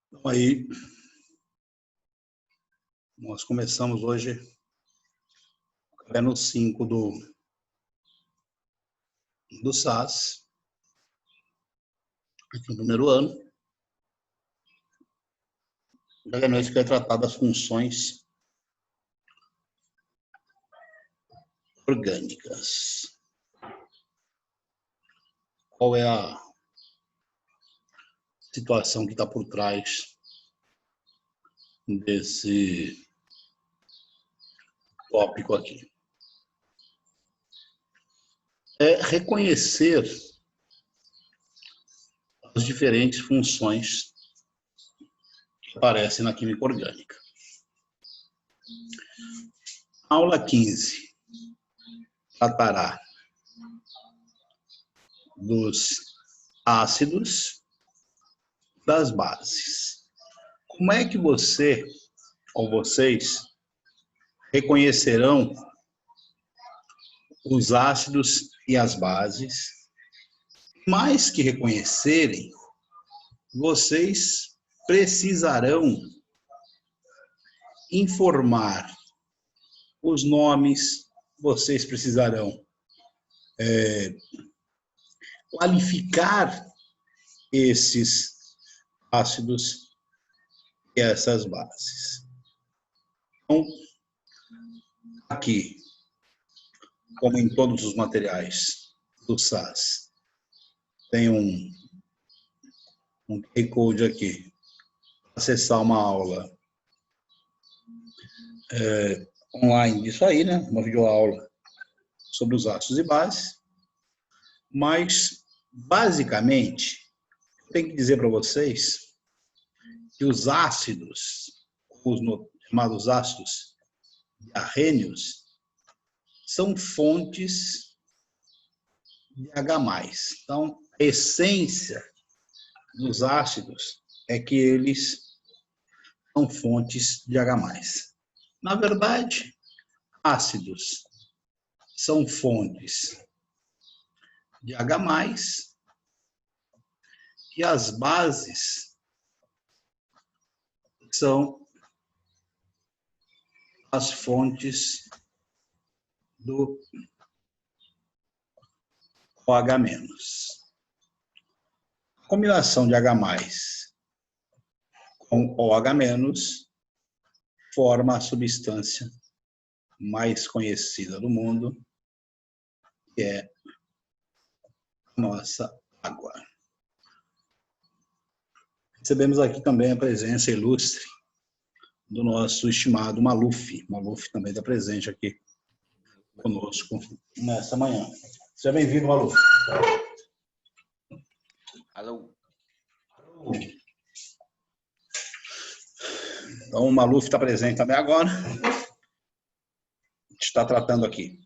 Então, aí, nós começamos hoje o caderno 5 do SAS, aqui no primeiro ano. O caderno esse que vai tratar das funções orgânicas. Qual é a situação que está por trás desse tópico aqui? É reconhecer as diferentes funções que aparecem na química orgânica. Aula 15 tratará dos ácidos, das bases. Como é que você ou vocês reconhecerão os ácidos e as bases? Mais que reconhecerem, vocês precisarão informar os nomes, vocês precisarão qualificar esses ácidos e essas bases. Então, aqui, como em todos os materiais do SAS, tem um QR Code aqui, acessar uma aula online disso aí, né? Uma videoaula sobre os ácidos e bases. Mas, basicamente, eu tenho que dizer para vocês que os ácidos, os chamados ácidos diarrênios, são fontes de H+. Então, a essência dos ácidos é que eles são fontes de H+. Na verdade, ácidos são fontes de H+, e as bases são as fontes do OH-. A combinação de H+ com OH- forma a substância mais conhecida do mundo, que é a nossa água. Recebemos aqui também a presença ilustre do nosso estimado Maluf. Maluf também está presente aqui conosco nessa manhã. Seja bem-vindo, Maluf. Alô. Então, o Maluf está presente também agora. A gente está tratando aqui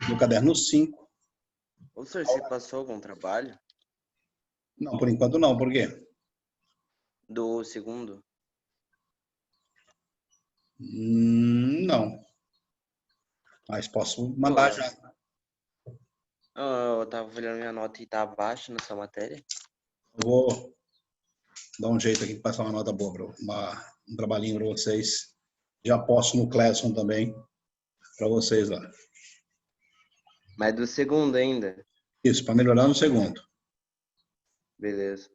do caderno 5. Ô, senhor, você passou algum trabalho? Não, por enquanto não. Por quê? Do segundo? Não. Mas posso mandar já. Eu tava olhando minha nota e tá abaixo nessa matéria. Eu vou dar um jeito aqui de passar uma nota boa, um trabalhinho para vocês. Já posto no Classroom também para vocês lá. Mas do segundo ainda? Isso, para melhorar no segundo. Beleza.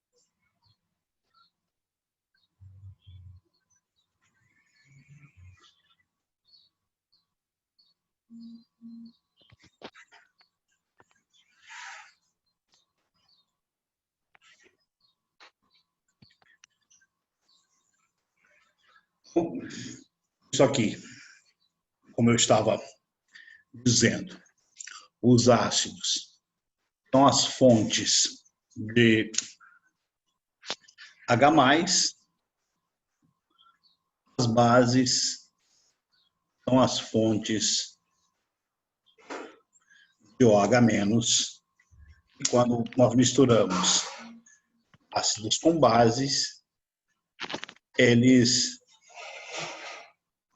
Isso aqui, como eu estava dizendo, os ácidos são as fontes de H+, as bases são as fontes de OH-. E quando nós misturamos ácidos com bases, eles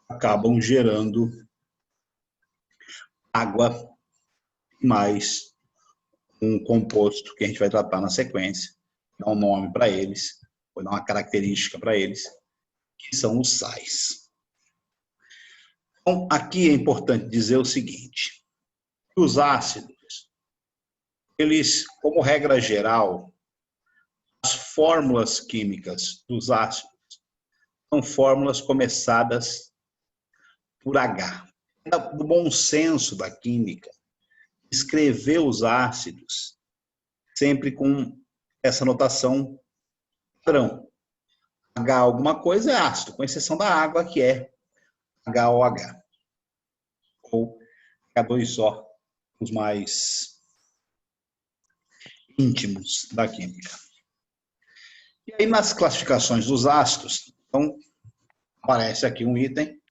acabam gerando água mais um composto que a gente vai tratar na sequência, dar um nome para eles, vou dar uma característica para eles, que são os sais. Então, aqui é importante dizer o seguinte, os ácidos, eles, como regra geral, as fórmulas químicas dos ácidos são fórmulas começadas por H. Do bom senso da química, escrever os ácidos sempre com essa notação padrão. H alguma coisa é ácido, com exceção da água, que é HOH. Ou H2O, os mais íntimos da química. E aí, nas classificações dos ácidos, então, aparece aqui um item,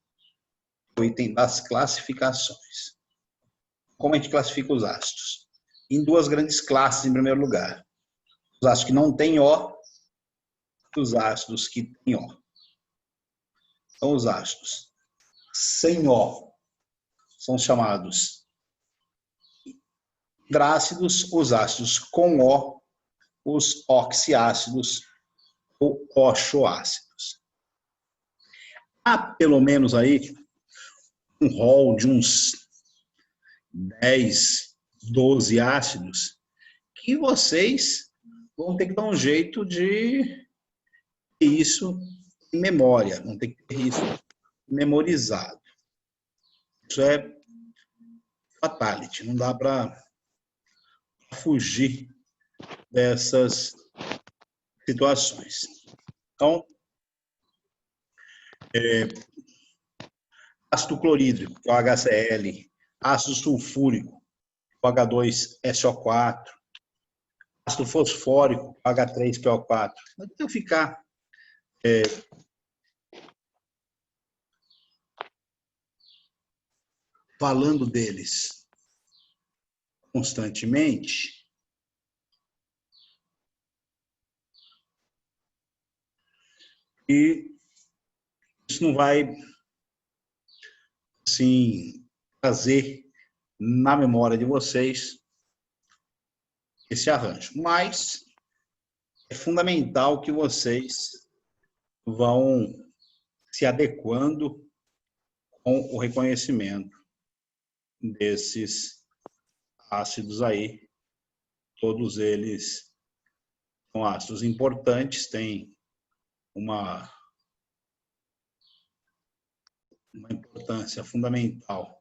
o item das classificações. Como a gente classifica os ácidos? Em duas grandes classes, em primeiro lugar. Os ácidos que não têm O e os ácidos que têm O. Então, os ácidos sem O são chamados hidrácidos, os ácidos com O, os oxiácidos ou oxoácidos. Há pelo menos aí um rol de uns 10, 12 ácidos que vocês vão ter que dar um jeito de ter isso em memória, vão ter que ter isso memorizado. Isso é fatality, não dá para fugir dessas situações. Então, ácido clorídrico, que é o HCl, ácido sulfúrico, o H2SO4, ácido fosfórico, H3PO4. Não tem que ficar falando deles constantemente. E isso não vai, assim, trazer na memória de vocês esse arranjo. Mas é fundamental que vocês vão se adequando com o reconhecimento desses ácidos aí. Todos eles são ácidos importantes, têm uma importância fundamental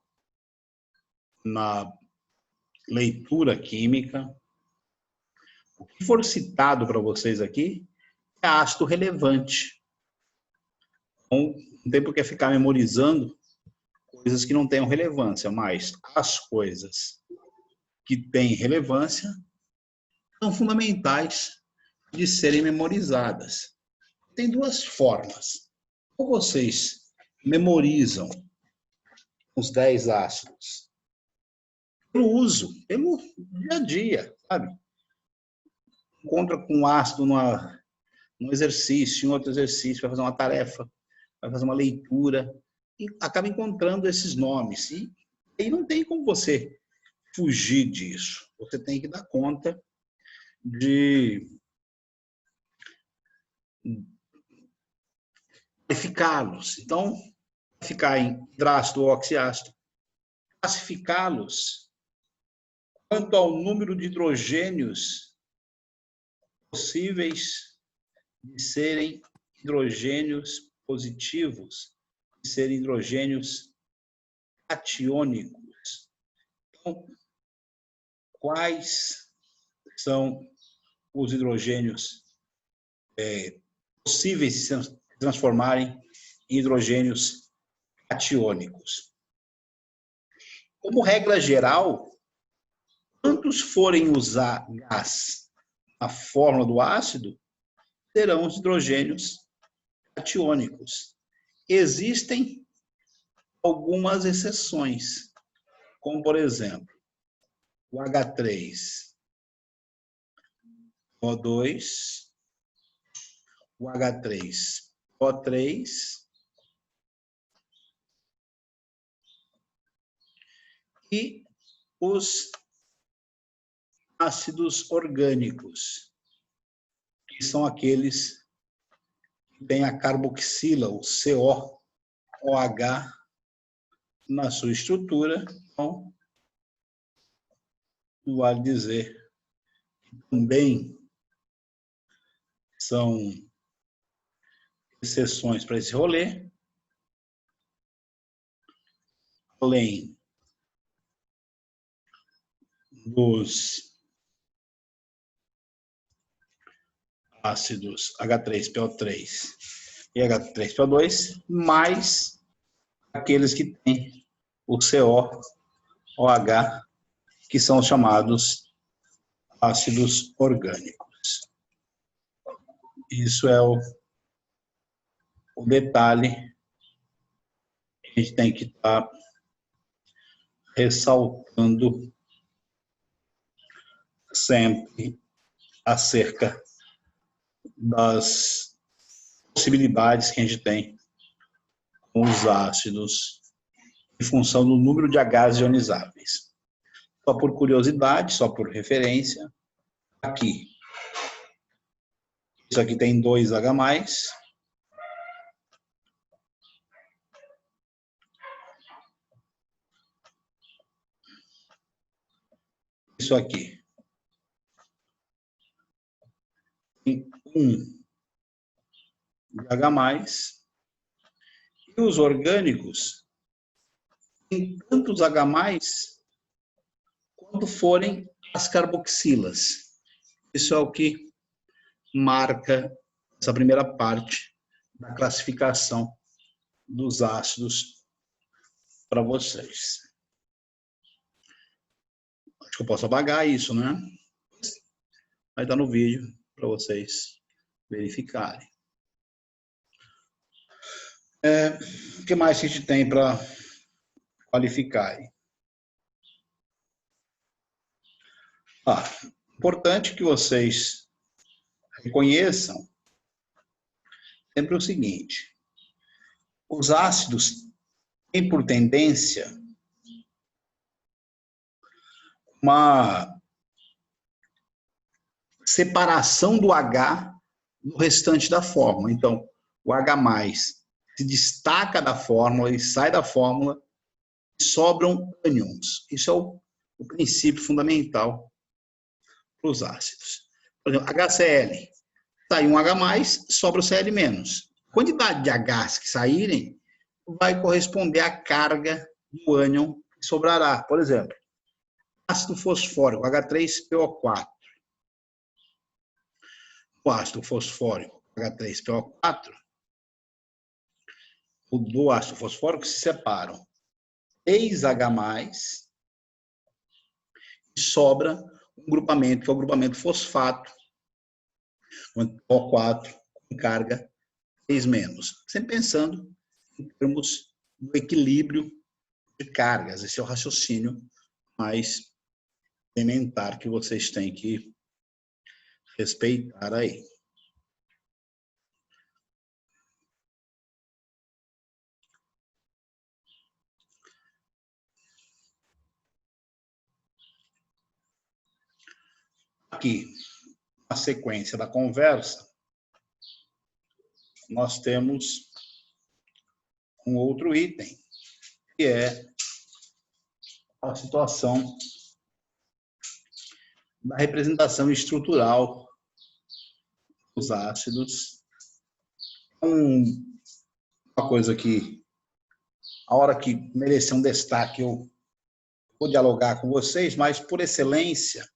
na leitura química. O que for citado para vocês aqui é ácido relevante. Então, não tem por que ficar memorizando coisas que não tenham relevância, mas as coisas que têm relevância são fundamentais de serem memorizadas. Tem duas formas. Ou vocês memorizam os 10 ácidos pelo uso, pelo dia a dia, sabe? Encontra com um ácido num exercício, em outro exercício, vai fazer uma tarefa, vai fazer uma leitura, e acaba encontrando esses nomes. E aí não tem como você fugir disso. Você tem que dar conta de classificá-los. Então, ficar em hidrácido ou oxiácido, classificá-los quanto ao número de hidrogênios possíveis de serem hidrogênios positivos, de serem hidrogênios catiônicos. Então, quais são os hidrogênios possíveis de se transformarem em hidrogênios catiônicos? Como regra geral, quantos forem usar gás na fórmula do ácido, serão os hidrogênios catiônicos. Existem algumas exceções, como, por exemplo, o H3O2, o H3O3 e os ácidos orgânicos, que são aqueles que têm a carboxila, o COOH, na sua estrutura. Então, vale dizer que também são exceções para esse rolê, além dos ácidos H3PO3 e H3PO2, mais aqueles que têm o COOH, que são chamados ácidos orgânicos. Isso é o detalhe que a gente tem que estar ressaltando sempre acerca das possibilidades que a gente tem com os ácidos em função do número de Hs ionizáveis. Só por curiosidade, só por referência, aqui, isso aqui tem 2H+, isso aqui tem 1 de H+, e os orgânicos têm tantos H+, quando forem as carboxilas. Isso é o que marca essa primeira parte da classificação dos ácidos para vocês. Acho que eu posso apagar isso, né? Vai estar no vídeo para vocês verificarem. O que mais a gente tem para qualificar aí? Importante que vocês reconheçam sempre o seguinte: os ácidos têm por tendência uma separação do H do restante da fórmula. Então, o H+ se destaca da fórmula, ele sai da fórmula e sobram ânions. Isso é o princípio fundamental para os ácidos. Por exemplo, HCl, sai um H+, sobra o Cl-. A quantidade de Hs que saírem vai corresponder à carga do ânion que sobrará. Por exemplo, ácido fosfórico, H3PO4. O ácido fosfórico, H3PO4, do ácido fosfórico se separam 3H+, e sobra um grupamento, que é o grupamento fosfato, O4, com carga 3-. Sempre pensando em termos do equilíbrio de cargas. Esse é o raciocínio mais elementar que vocês têm que respeitar aí. Aqui, na sequência da conversa, nós temos um outro item, que é a situação da representação estrutural dos ácidos. Uma coisa que, a hora que merecer um destaque, eu vou dialogar com vocês, mas, por excelência,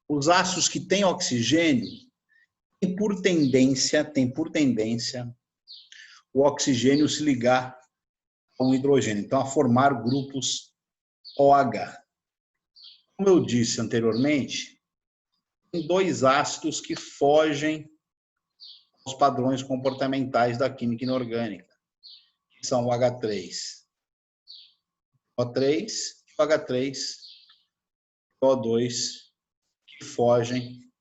os ácidos que têm oxigênio têm por tendência o oxigênio se ligar a um hidrogênio, então a formar grupos OH. Como eu disse anteriormente, tem 2 ácidos que fogem aos padrões comportamentais da química inorgânica, que são o H3O3 e o H3O2, que fogem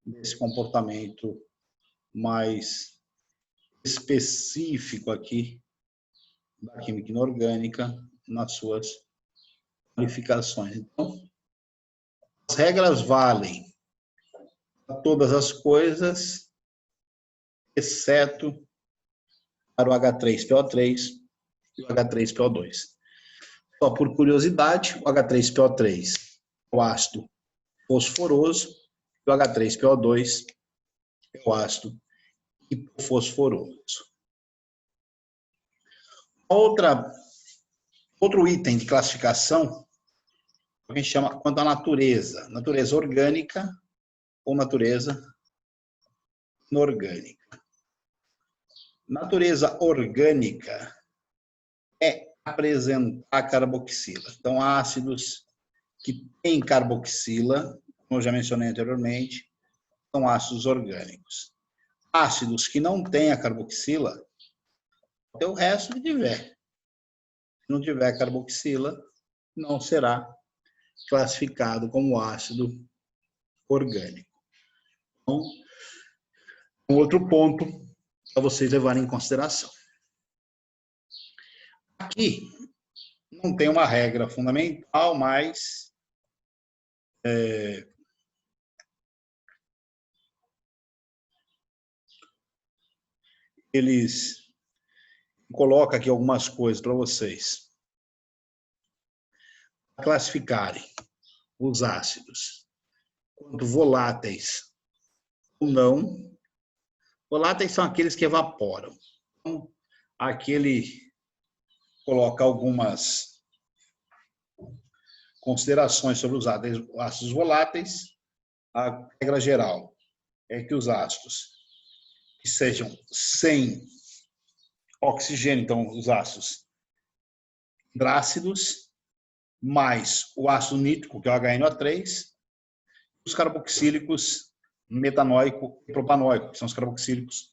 desse comportamento mais específico aqui da química inorgânica nas suas qualificações. Então, as regras valem para todas as coisas, exceto para o H3PO3 e o H3PO2. Só por curiosidade, o H3PO3 é o ácido fosforoso e o H3PO2 é o ácido hipofosforoso. Outro item de classificação a gente chama quanto à natureza. Natureza orgânica ou natureza inorgânica. Natureza orgânica é apresentar carboxila. Então, ácidos que têm carboxila, como eu já mencionei anteriormente, são ácidos orgânicos. Ácidos que não têm a carboxila, tem o resto que tiver. Se não tiver carboxila, não será classificado como ácido orgânico. Então, um outro ponto para vocês levarem em consideração. Aqui não tem uma regra fundamental, mas eles colocam aqui algumas coisas para vocês classificarem os ácidos quanto voláteis ou não. Voláteis são aqueles que evaporam. Então, aqui ele coloca algumas considerações sobre os ácidos voláteis. A regra geral é que os ácidos que sejam sem oxigênio, então os ácidos hidrácidos, mais o ácido nítrico, que é o HNO3, os carboxílicos metanóico e propanóico, que são os carboxílicos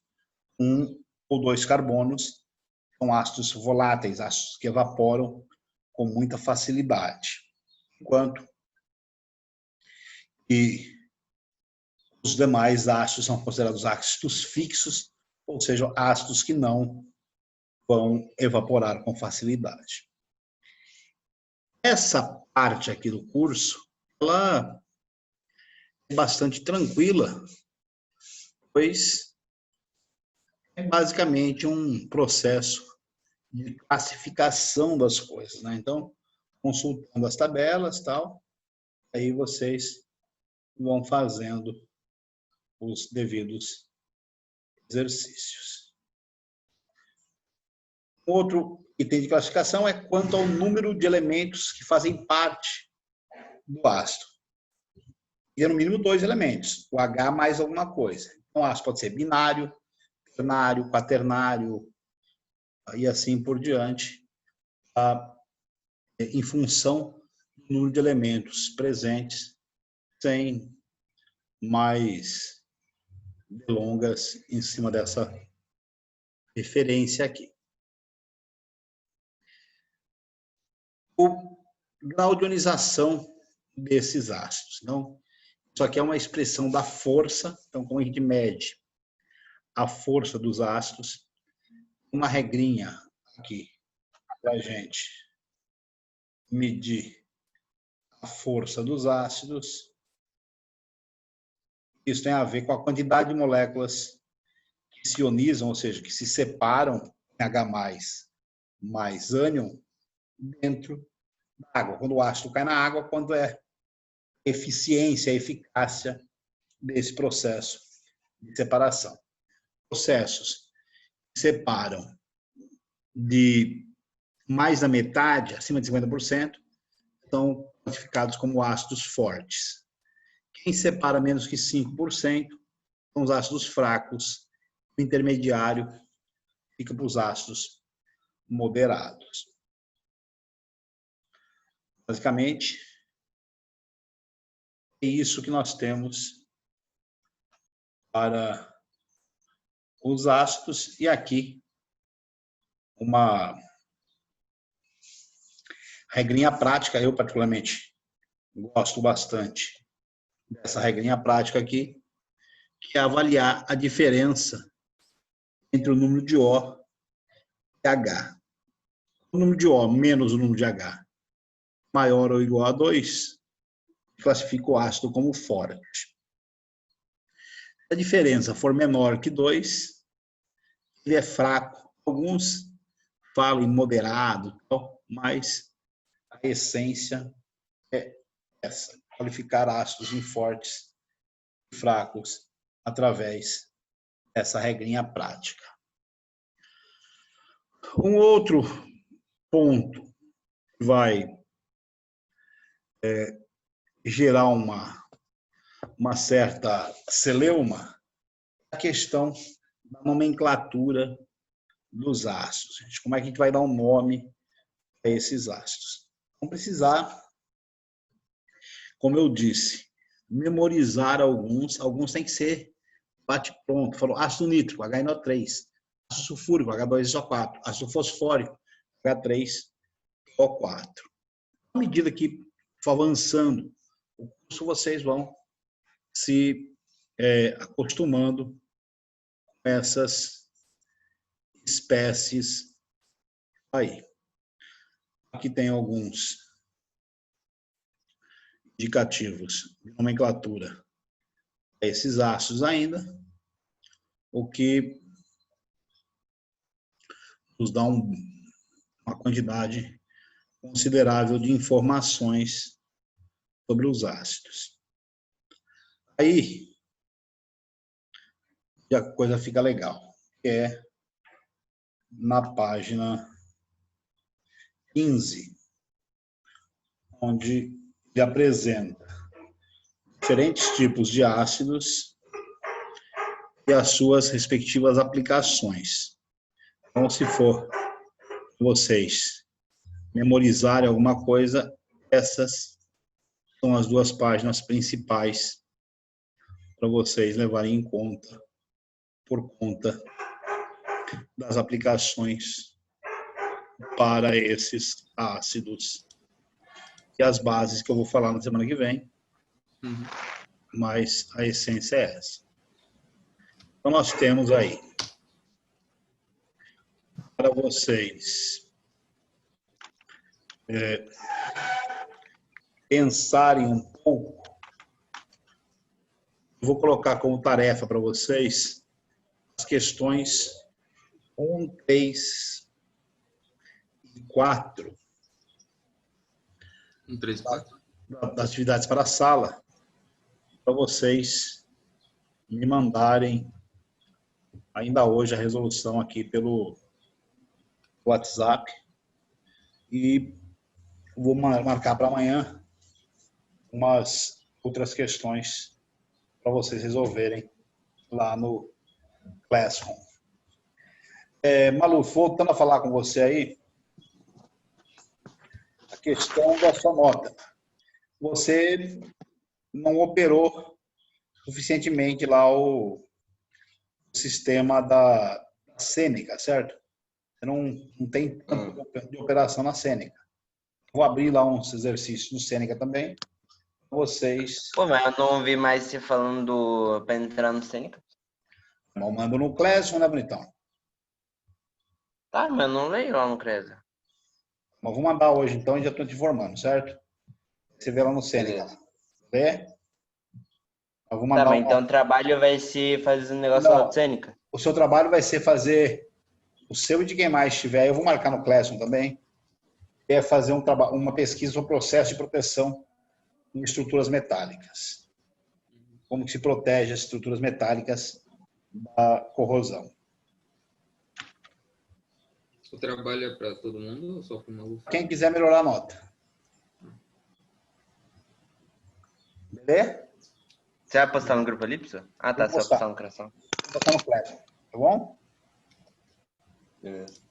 1 ou 2 carbonos, são ácidos voláteis, ácidos que evaporam com muita facilidade. Enquanto que os demais ácidos são considerados ácidos fixos, ou seja, ácidos que não vão evaporar com facilidade. Essa parte aqui do curso, ela é bastante tranquila, pois é basicamente um processo de classificação das coisas, né? Então, consultando as tabelas, tal, aí vocês vão fazendo os devidos exercícios. Outro item de classificação é quanto ao número de elementos que fazem parte do ácido. E é no mínimo 2 elementos, o H mais alguma coisa. Então, o ácido pode ser binário, ternário, quaternário, e assim por diante, em função do número de elementos presentes, sem mais delongas em cima dessa referência aqui. O grau de ionização desses ácidos. Então, isso aqui é uma expressão da força. Então, como a gente mede a força dos ácidos, uma regrinha aqui para a gente medir a força dos ácidos. Isso tem a ver com a quantidade de moléculas que se ionizam, ou seja, que se separam em H+, mais ânion, dentro da água. Quando o ácido cai na água, quando é a eficiência, a eficácia desse processo de separação. Processos que separam de mais da metade, acima de 50%, são classificados como ácidos fortes. Quem separa menos que 5% são os ácidos fracos. O intermediário fica para os ácidos moderados. Basicamente, é isso que nós temos para os ácidos. E aqui, uma regrinha prática, eu particularmente gosto bastante dessa regrinha prática aqui, que é avaliar a diferença entre o número de O e H. O número de O menos o número de H maior ou igual a 2, classifica o ácido como forte. Se a diferença for menor que 2, ele é fraco. Alguns falam em moderado, mas a essência é essa: qualificar ácidos em fortes e fracos através dessa regrinha prática. Um outro ponto que vai gerar uma certa celeuma é a questão da nomenclatura dos ácidos. Como é que a gente vai dar um nome a esses ácidos? Vamos precisar, como eu disse, memorizar alguns. Alguns tem que ser bate-pronto. Falou ácido nítrico, HNO3. Ácido sulfúrico, H2SO4. Ácido fosfórico, H3O4. À medida que for avançando o curso, vocês vão se acostumando com essas espécies aí. Aqui tem alguns indicativos de nomenclatura a esses ácidos ainda, o que nos dá uma quantidade considerável de informações sobre os ácidos. Aí a coisa fica legal, que é na página 15, onde ele apresenta diferentes tipos de ácidos e as suas respectivas aplicações. Então, se for vocês memorizarem alguma coisa, essas são as 2 páginas principais para vocês levarem em conta, por conta das aplicações para esses ácidos e as bases que eu vou falar na semana que vem, mas a essência é essa. Então, nós temos aí, para vocês pensarem um pouco, eu vou colocar como tarefa para vocês as questões 1, 3 e 4 1, 3, 4. das atividades para a sala, para vocês me mandarem ainda hoje a resolução aqui pelo WhatsApp, e vou marcar para amanhã umas outras questões para vocês resolverem lá no Classroom. Malu, voltando a falar com você aí, a questão da sua nota. Você não operou suficientemente lá o sistema da Sêneca, certo? Você não tem tanto de operação na Sêneca. Vou abrir lá uns exercícios no Sêneca também. Vocês. Pô, mas eu não ouvi mais você falando para entrar no Sêneca. Eu mando no Classroom, né, bonitão? Tá, mas eu não leio lá no Cresa. Mas vou mandar hoje, então, e já estou te informando, certo? Você vê lá no Sêneca. Vê? Eu vou mandar Tá, mas então o trabalho vai ser fazer um negócio lá do Sêneca? O seu trabalho vai ser fazer o seu e de quem mais estiver. Eu vou marcar no Classroom também. É fazer uma pesquisa sobre o processo de proteção em estruturas metálicas. Como que se protege as estruturas metálicas da corrosão. O trabalho é para todo mundo ou só para o Malu? Quem quiser melhorar a nota. Beleza? Você vai postar no grupo ali, pessoal? Ah, tá, você vai postar no coração. Vou postar no Classroom, tá bom? Beleza.